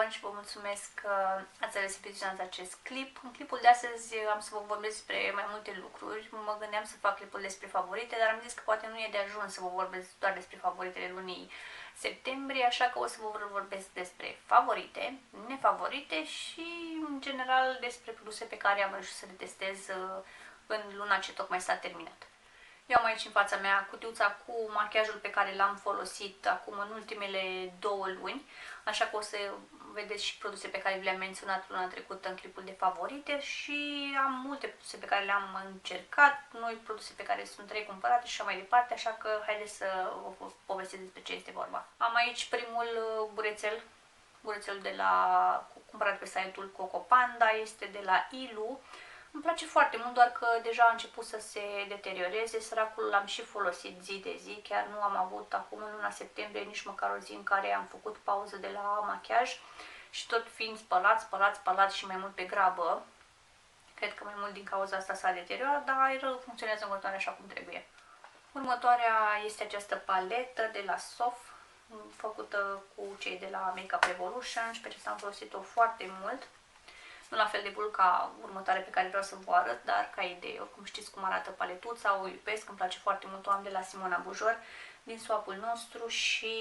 tuturor și vă mulțumesc că ați ales să vizionați acest clip. În clipul de astăzi am să vă vorbesc despre mai multe lucruri. Mă gândeam să fac clipul despre favorite, dar am zis că poate nu e de ajuns să vă vorbesc doar despre favoritele lunii septembrie, așa că o să vă vorbesc despre favorite, nefavorite și, în general, despre produse pe care am reușit să le testez în luna ce tocmai s-a terminat. Eu am aici în fața mea cutiuța cu machiajul pe care l-am folosit acum în ultimele 2 luni, așa că o să vedeți și produse pe care vi le-am menționat luna trecută în clipul de favorite și am multe produse pe care le-am încercat, noi produse pe care sunt recumpărate și așa mai departe, așa că haideți să vă povestesc despre ce este vorba. Am aici primul burețelul de cumpărat pe site-ul Coco Panda, este de la Ilu. Îmi place foarte mult, doar că deja a început să se deterioreze. Săracul l-am și folosit zi de zi, chiar nu am avut acum în luna septembrie nici măcar o zi în care am făcut pauză de la machiaj și tot fiind spălat și mai mult pe grabă. Cred că mai mult din cauza asta s-a deteriorat, dar funcționează în continuare așa cum trebuie. Următoarea este această paletă de la Sof, făcută cu cei de la Makeup Revolution și pe aceasta am folosit-o foarte mult. Nu la fel de mult ca următoarea pe care vreau să vă arăt, dar ca idee. Oricum știți cum arată paletuța, o iubesc, îmi place foarte mult, o am de la Simona Bujor, din swap-ul nostru și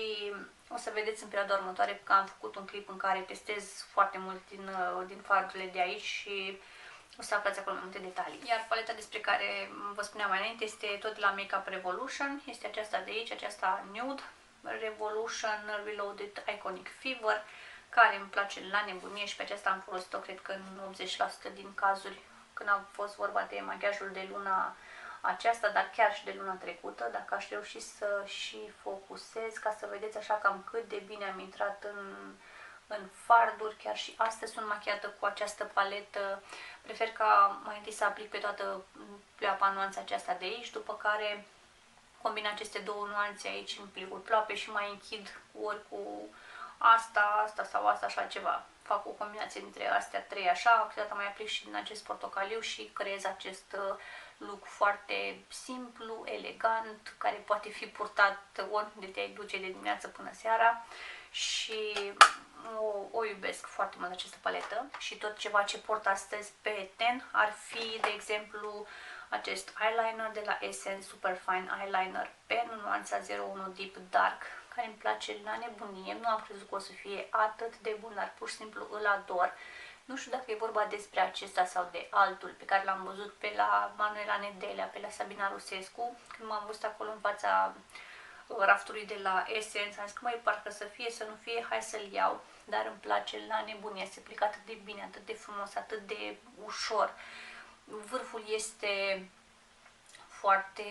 o să vedeți în perioada următoare că am făcut un clip în care testez foarte mult din fardurile de aici și o să aflați acolo mai multe detalii. Iar paleta despre care vă spuneam mai înainte este tot de la Makeup Revolution, este aceasta de aici, aceasta Nude Revolution Reloaded Iconic Fever, care îmi place la nebunie și pe aceasta am folosit-o cred că în 80% din cazuri când a fost vorba de machiajul de luna aceasta, dar chiar și de luna trecută, dacă aș reuși să și focusez ca să vedeți așa cam cât de bine am intrat în farduri. Chiar și astăzi sunt machiată cu această paletă. Prefer ca mai întâi să aplic pe toată pleoapa nuanța aceasta de aici, după care combin aceste două nuanțe aici în plicul ploape și mai închid ori cu asta sau asta, așa ceva. Fac o combinație dintre astea trei așa, câteodată mai aplic și din acest portocaliu și creez acest look foarte simplu, elegant, care poate fi purtat oriunde te duce de dimineață până seara și o iubesc foarte mult această paletă. Și tot ceva ce port astăzi pe ten ar fi, de exemplu, acest eyeliner de la Essence Super Fine Eyeliner Pen, nuanța 01 Deep Dark, care îmi place la nebunie. Nu am crezut că o să fie atât de bun, dar pur și simplu îl ador. Nu știu dacă e vorba despre acesta sau de altul pe care l-am văzut pe la Manuela Nedelea, pe la Sabina Rusescu, când m-am văzut acolo în fața raftului de la Essence. Am zis că măi, parcă să fie, să nu fie, hai să-l iau, dar îmi place la nebunie, se plică atât de bine, atât de frumos, atât de ușor. Vârful este foarte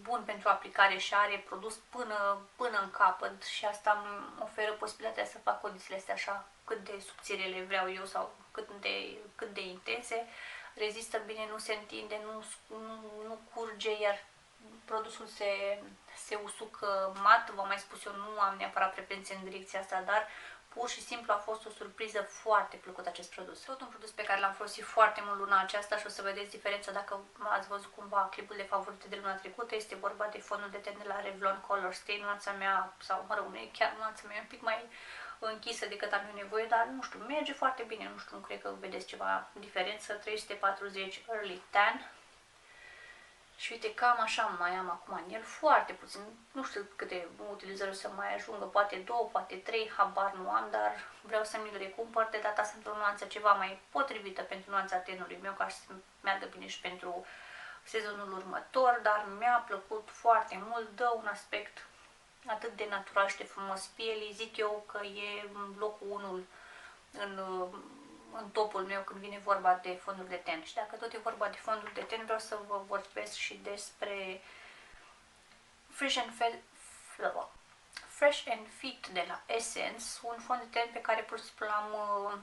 bun pentru aplicare și are produs până în capăt și asta îmi oferă posibilitatea să fac condițiile astea așa cât de subțire le vreau eu sau cât de intense. Rezistă bine, nu se întinde, nu curge, iar produsul se usucă mat. V-am mai spus, eu nu am neapărat preferențe în direcția asta, dar pur și simplu a fost o surpriză foarte plăcută acest produs. Tot un produs pe care l-am folosit foarte mult luna aceasta și o să vedeți diferența dacă ați văzut cumva clipul de favorite de luna trecută. Este vorba de fondul de ten de la Revlon Color Stay, nuanța mea, sau mă rog, nu e chiar nuanța mea, e un pic mai închisă decât am eu nevoie, dar nu știu, merge foarte bine, nu știu, nu cred că vedeți ceva diferență. 340 Early Tan. Și uite, cam așa mai am acum în el, foarte puțin, nu știu câte utilizări o să mai ajungă, poate 2, poate 3, habar nu am, dar vreau să mi-l recumpăr de data asta într-o nuanță ceva mai potrivită pentru nuanța tenului meu, ca să meargă bine și pentru sezonul următor, dar mi-a plăcut foarte mult, dă un aspect atât de natural și de frumos pielii. Zic eu că e locul 1 în topul meu când vine vorba de fonduri de ten. Și dacă tot e vorba de fonduri de ten, vreau să vă vorbesc și despre Fresh and Fit de la Essence, un fond de ten pe care pur și simplu l-am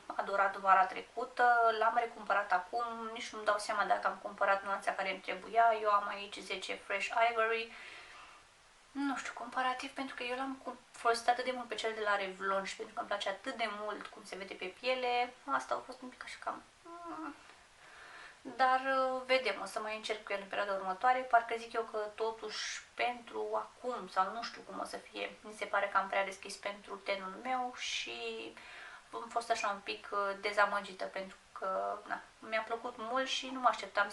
adorat vara trecută, l-am recumpărat acum, nici nu-mi dau seama dacă am cumpărat nuanța care îmi trebuia. Eu am aici 10 Fresh Ivory, nu știu, comparativ, pentru că eu l-am folosit atât de mult pe cel de la Revlon și pentru că îmi place atât de mult cum se vede pe piele, asta a fost un pic așa cam... Dar vedem, o să mai încerc cu el în perioada următoare. Parcă zic eu că totuși pentru acum, sau nu știu cum o să fie, mi se pare că am prea deschis pentru tenul meu și am fost așa un pic dezamăgită pentru că mi-a plăcut mult și nu mă așteptam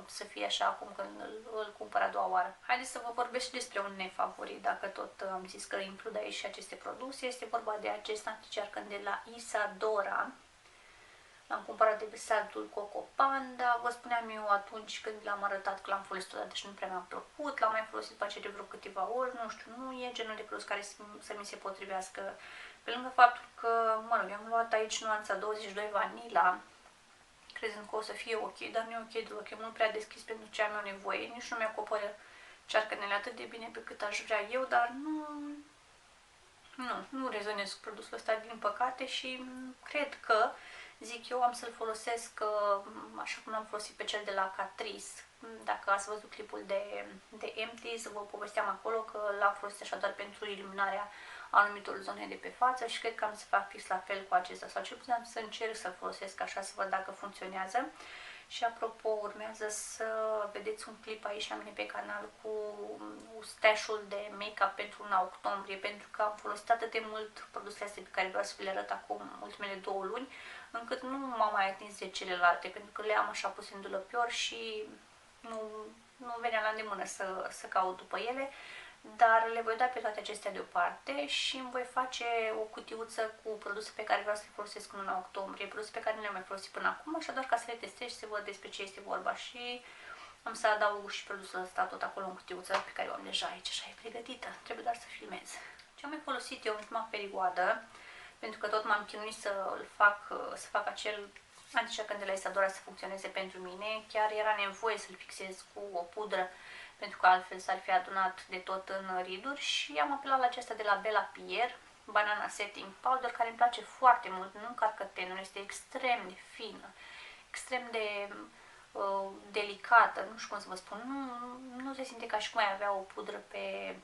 să fie așa acum când îl cumpăr a doua oară. Haideți să vă vorbesc și despre un nefavorit, dacă tot am zis că includ aici și aceste produse. Este vorba de acest anticercăn de la Isadora. L-am cumpărat de pe site-ul Coco Panda. Vă spuneam eu atunci când l-am arătat că l-am folosit odată și nu prea mi-a plăcut. L-am mai folosit pe aceea de vreo câteva ori. Nu știu, nu e genul de produs care să mi se potrivească. Pe lângă faptul că, mă rog, am luat aici nuanța 22 Vanilla, crezând că o să fie ok, dar nu e ok deloc. E mult prea deschis pentru ce am eu nevoie. Nici nu mi-acoperă cearcănele atât de bine pe cât aș vrea eu, dar nu rezonez cu produsul ăsta, din păcate, și cred că, zic eu, am să-l folosesc așa cum l-am folosit pe cel de la Catrice. Dacă ați văzut clipul de Empty, să vă povesteam acolo că l-am folosit așa doar pentru iluminarea anumitor zone de pe față și cred că am să fac fix la fel cu acesta, sau cel puțin am să încerc să-l folosesc așa, să văd dacă funcționează. Și apropo, urmează să vedeți un clip aici la mine pe canal cu stash-ul de make-up pentru luna octombrie, pentru că am folosit atât de mult produsele astea pe care vreau să vi le arăt acum ultimele 2 luni, încât nu m-am mai atins de celelalte, pentru că le am așa pus în dulăpior și nu venea la îndemână să caut după ele. Dar le voi da pe toate acestea deoparte și îmi voi face o cutiuță cu produse pe care vreau să le folosesc în luna octombrie, produse pe care nu le-am mai folosit până acum, așa doar ca să le testez și să văd despre ce este vorba. Și am să adaug și produsul ăsta tot acolo în cutiuță pe care o am deja aici, așa e pregătită, trebuie doar să filmez. Ce am mai folosit eu în ultima perioadă, pentru că tot m-am chinuit să fac acel anticercăn de la Isadora să funcționeze pentru mine, chiar era nevoie să-l fixez cu o pudră, pentru că altfel s-ar fi adunat de tot în riduri, și am apelat la aceasta de la Bella Pierre, Banana Setting Powder, care îmi place foarte mult, nu încarcă tenul, este extrem de fină, extrem de delicată, nu știu cum să vă spun, nu se simte ca și cum ai avea o pudră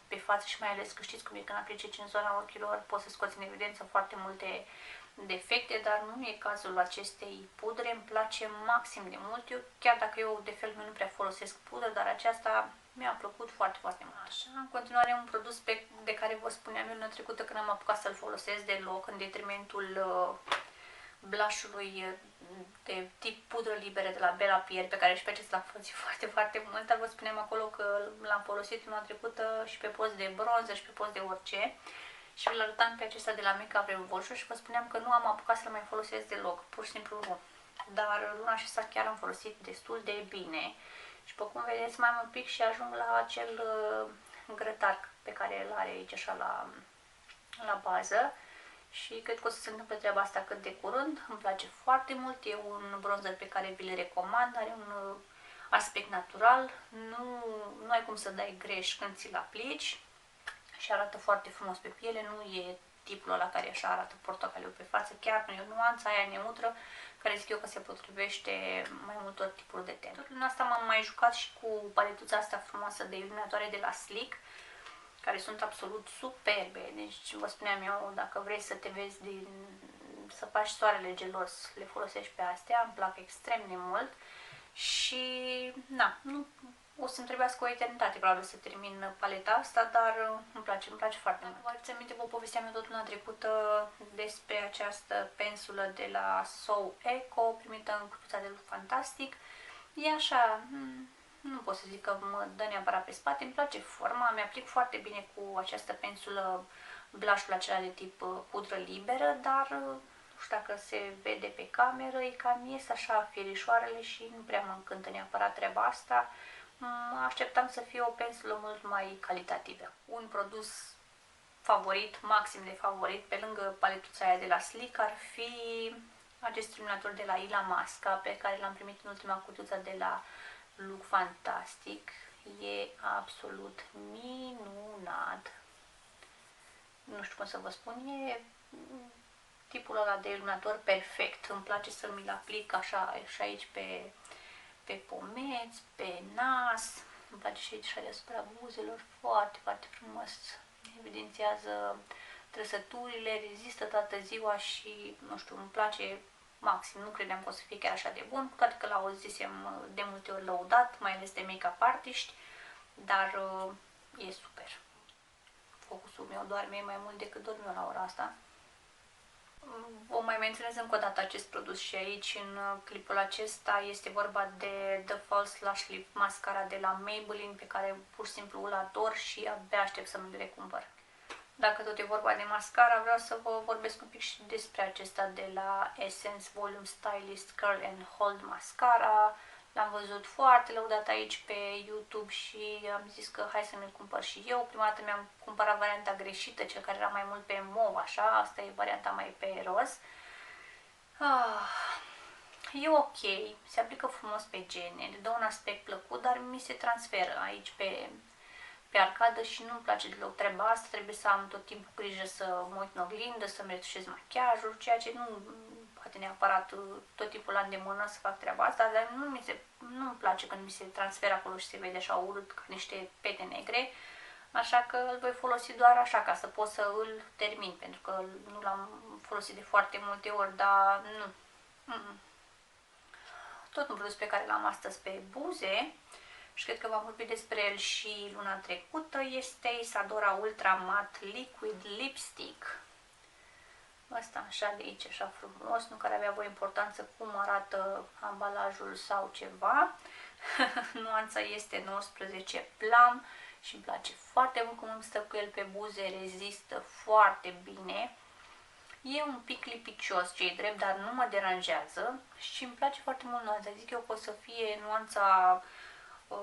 pe față, și mai ales că știți cum e când aplici în zona ochilor, poți să scoți în evidență foarte multe defecte, dar nu e cazul acestei pudre, îmi place maxim de mult. Eu, chiar dacă eu de fel nu prea folosesc pudră, dar aceasta mi-a plăcut foarte, foarte mult. Așa, în continuare un produs de care vă spuneam eu luna trecută când am apucat să-l folosesc deloc, în detrimentul blush-ului de tip pudră liberă de la Bella Pierre, pe care și pe acesta l-am folosit foarte, foarte mult, dar vă spuneam acolo că l-am folosit luna trecută și pe post de bronzer și pe post de orice. Și îl arătam pe acesta de la Makeup Revolution și vă spuneam că nu am apucat să-l mai folosesc deloc, pur și simplu nu. Dar luna aceasta chiar am folosit destul de bine și pe cum vedeți mai am un pic și ajung la acel grătar pe care îl are aici așa la bază și cred că o să se întâmple treaba asta cât de curând. Îmi place foarte mult, e un bronzer pe care vi-l recomand, are un aspect natural, nu ai cum să dai greș când ți-l aplici și arată foarte frumos pe piele, nu e tipul ăla care așa arată portocaliu pe față, chiar nu e nuanța aia neutră care zic eu că se potrivește mai multor tipuri de ten. Tot luna asta m-am mai jucat și cu paletuța asta frumoasă de iluminatoare de la Sleek, care sunt absolut superbe. Deci vă spuneam eu, dacă vrei să te vezi să faci soarele gelos, le folosești pe astea, îmi plac extrem de mult și o să-mi trebuiască o eternitate probabil să termin paleta asta, dar îmi place foarte mult. Vă aduceți aminte, vă povesteam eu tot luna trecută despre această pensulă de la So Eco, primită în cutiuța de Look Fantastic. E așa, nu pot să zic că mă dă neapărat pe spate, îmi place forma, mi-aplic foarte bine cu această pensulă blush-ul acela de tip pudră liberă, dar nu știu dacă se vede pe cameră, e cam ies așa fierișoarele și nu prea mă încântă neapărat treaba asta. Așteptam să fie o pensulă mult mai calitativă. Un produs favorit, maxim de favorit, pe lângă paletuța aia de la Sleek, ar fi acest iluminator de la Illamasqua, pe care l-am primit în ultima cutiuță de la Look Fantastic. E absolut minunat. Nu știu cum să vă spun, e tipul ăla de iluminator perfect. Îmi place să mi-l aplic așa și aici pe pomeți, pe nas, îmi place și aici deasupra buzelor, foarte, foarte frumos. Evidențiază trăsăturile, rezistă toată ziua și, nu știu, îmi place maxim. Nu credeam că o să fie chiar așa de bun, cu toate că l-auzisem de multe ori lăudat, mai ales de make-up artiști, dar e super. Focusul meu doarme mai mult decât dorm eu la ora asta. Vom mai menționez încă o dată acest produs și aici în clipul acesta este vorba de The False Lash Lift Mascara de la Maybelline, pe care pur și simplu îl ador și abia aștept să mi-l recumpăr. Dacă tot e vorba de mascara, vreau să vă vorbesc un pic și despre acesta de la Essence Volume Stylist Curl and Hold Mascara. L-am văzut foarte lăudat aici pe YouTube și am zis că hai să mi-l cumpăr și eu. Prima dată mi-am cumpărat varianta greșită, cel care era mai mult pe mov, așa, asta e varianta mai pe roz. E ok, se aplică frumos pe gene, le dă un aspect plăcut, dar mi se transferă aici pe arcadă și nu-mi place deloc treaba asta. Trebuie să am tot timpul grijă să mă uit în oglindă, să-mi retușez machiajul, ceea ce nu poate neapărat tot timpul la îndemână să fac treaba asta, dar nu-mi place când mi se transferă acolo și se vede așa urât ca niște pete negre, așa că îl voi folosi doar așa ca să pot să îl termin, pentru că nu l-am folosit de foarte multe ori, dar nu. Tot un produs pe care l-am astăzi pe buze și cred că v-am vorbit despre el și luna trecută, este Isadora Ultra Matte Liquid Lipstick. Asta așa de aici, așa frumos, nu care avea o importanță cum arată ambalajul sau ceva. Nuanța este 19 Plum și îmi place foarte mult cum îmi stă cu el pe buze, rezistă foarte bine. E un pic lipicios, ce-i drept, dar nu mă deranjează și îmi place foarte mult nuanța. Zic eu că o să fie nuanța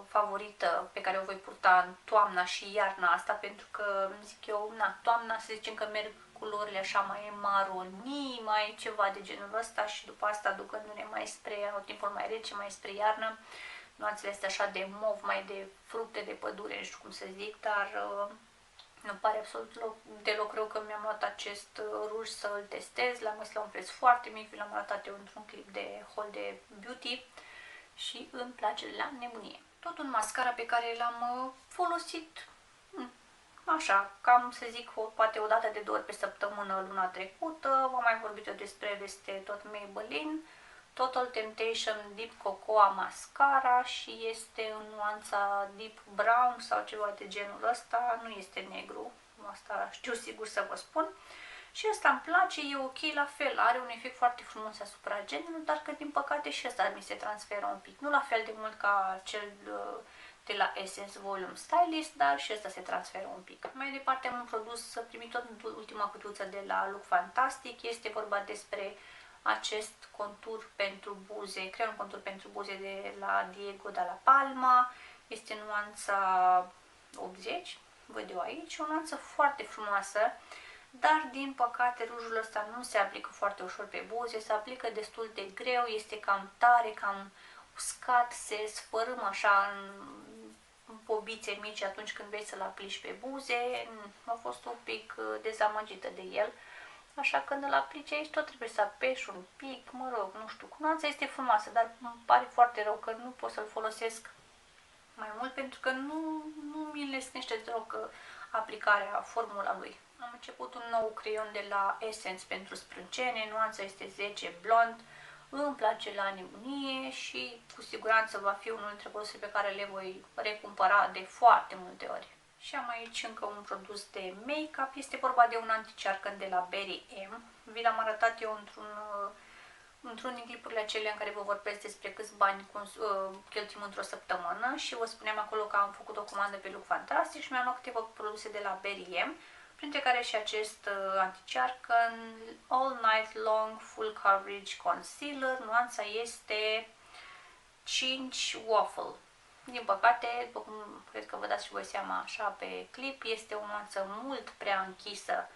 favorită pe care o voi purta în toamna și iarna asta, pentru că, zic eu, toamna să zicem că merg culorile așa mai maronii, mai ceva de genul ăsta și după asta ducându-ne mai spre timpul mai rece, mai spre iarnă, nuanțele astea așa de mov, mai de fructe de pădure, nu știu cum să zic, dar nu pare absolut deloc rău că mi-am luat acest ruj să îl testez. L-am găsit la un preț foarte mic, l-am arătat eu într-un clip de haul de beauty și îmi place la nebunie. Tot un mascara pe care l-am folosit așa, cam să zic poate o dată de 2 ori pe săptămână luna trecută. V-am mai vorbit eu despre el, este tot Maybelline Total Temptation Deep Cocoa Mascara și este în nuanța Deep Brown sau ceva de genul ăsta, nu este negru, asta știu sigur să vă spun. Și ăsta îmi place, e ok la fel, are un efect foarte frumos asupra genului, dar că din păcate și ăsta mi se transferă un pic. Nu la fel de mult ca cel de la Essence Volume Stylist, dar și ăsta se transferă un pic. Mai departe am un produs primit tot în ultima cutuță de la Look Fantastic, este vorba despre acest contur pentru buze, creier un contur pentru buze de la Diego Dalla Palma, este nuanța 80, văd eu aici, o nuanță foarte frumoasă, dar din păcate rujul ăsta nu se aplică foarte ușor pe buze, se aplică destul de greu, este cam tare, cam uscat, se sfărâm așa în bobițe mici atunci când vrei să-l aplici pe buze. Am fost un pic dezamăgită de el, așa că când îl aplici aici tot trebuie să apeși un pic, mă rog, nu știu, nuanța este frumoasă, dar îmi pare foarte rău că nu pot să-l folosesc mai mult pentru că nu mi lesnește deloc aplicarea, formula lui. Am început un nou creion de la Essence pentru sprâncene, nuanța este 10 blond, îmi place la nebunie și cu siguranță va fi unul dintre produsele pe care le voi recumpăra de foarte multe ori. Și am aici încă un produs de make-up, este vorba de un anticearcăn de la Berry M. Vi l-am arătat eu într-un din clipurile acelea în care vă vorbesc despre câți bani cheltuim într-o săptămână și vă spuneam acolo că am făcut o comandă pe Look Fantastic și mi-am luat câteva produse de la Berry M, printre care și acest anticearcăn All Night Long Full Coverage Concealer, nuanța este 5 Waffle. Din păcate, după cum cred că vă dați și voi seama așa pe clip, este o nuanță mult prea închisă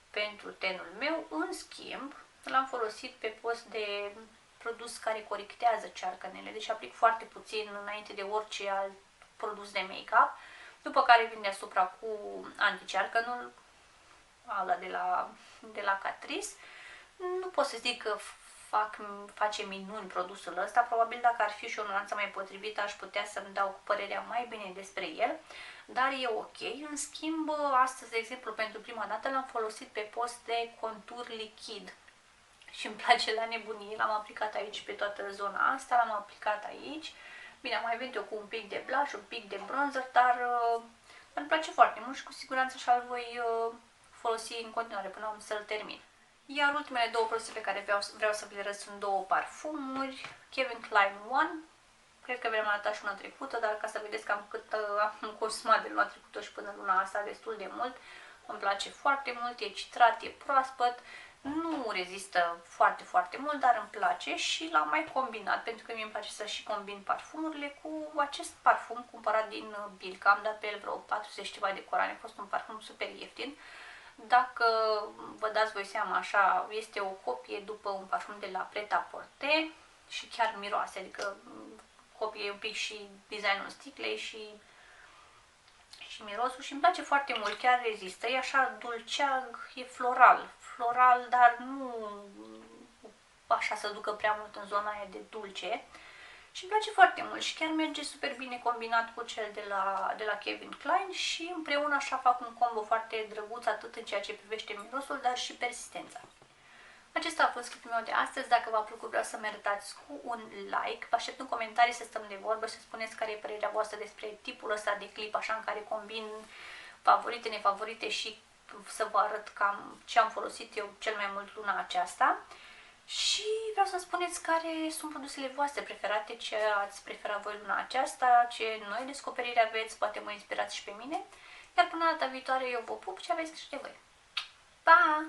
pentru tenul meu. În schimb, l-am folosit pe post de produs care corectează cearcănele, deci aplic foarte puțin înainte de orice alt produs de make-up, după care vin deasupra cu anticearcănul ala de la Catrice. Nu pot să zic că face minuni produsul ăsta, probabil dacă ar fi și o nuanță mai potrivită aș putea să-mi dau cu părerea mai bine despre el, dar e ok. În schimb, astăzi, de exemplu, pentru prima dată l-am folosit pe post de contur lichid și îmi place la nebunie, l-am aplicat aici pe toată zona asta, l-am aplicat aici, bine, am mai venit eu cu un pic de blush, un pic de bronzer, dar îmi place foarte mult și cu siguranță așa îl voi folosi în continuare până am să-l termin. Iar ultimele două produse pe care vreau să vi le arăt sunt două parfumuri, Calvin Klein One. Cred că vi-am arătat și luna trecută, dar ca să vedeți cam cât am consumat de luna trecută și până luna asta, destul de mult. Îmi place foarte mult, e citrat, e proaspăt, nu rezistă foarte, foarte mult, dar îmi place și l-am mai combinat, pentru că mie îmi place să și combin parfumurile cu acest parfum cumpărat din Bilka. Am dat pe el vreo 40 ceva de corane, a fost un parfum super ieftin. Dacă vă dați voi seama așa, este o copie după un parfum de la Pret-a-Porter și chiar miroase, adică copie un pic și designul sticlei și mirosul și îmi place foarte mult, chiar rezistă, e așa dulceag, e floral, dar nu așa să ducă prea mult în zona aia de dulce și îmi place foarte mult și chiar merge super bine combinat cu cel de la Calvin Klein și împreună așa fac un combo foarte drăguț atât în ceea ce privește mirosul, dar și persistența. Acesta a fost clipul meu de astăzi. Dacă v-a plăcut, vreau să-mi arătați cu un like. Vă aștept în comentarii să stăm de vorbă și să spuneți care e părerea voastră despre tipul ăsta de clip, așa în care combin favorite, nefavorite și să vă arăt cam ce am folosit eu cel mai mult luna aceasta. Și vreau să-mi spuneți care sunt produsele voastre preferate, ce ați preferat voi luna aceasta, ce noi descoperiri aveți, poate mă inspirați și pe mine. Iar până data viitoare eu vă pup și aveți grijă de voi. Pa!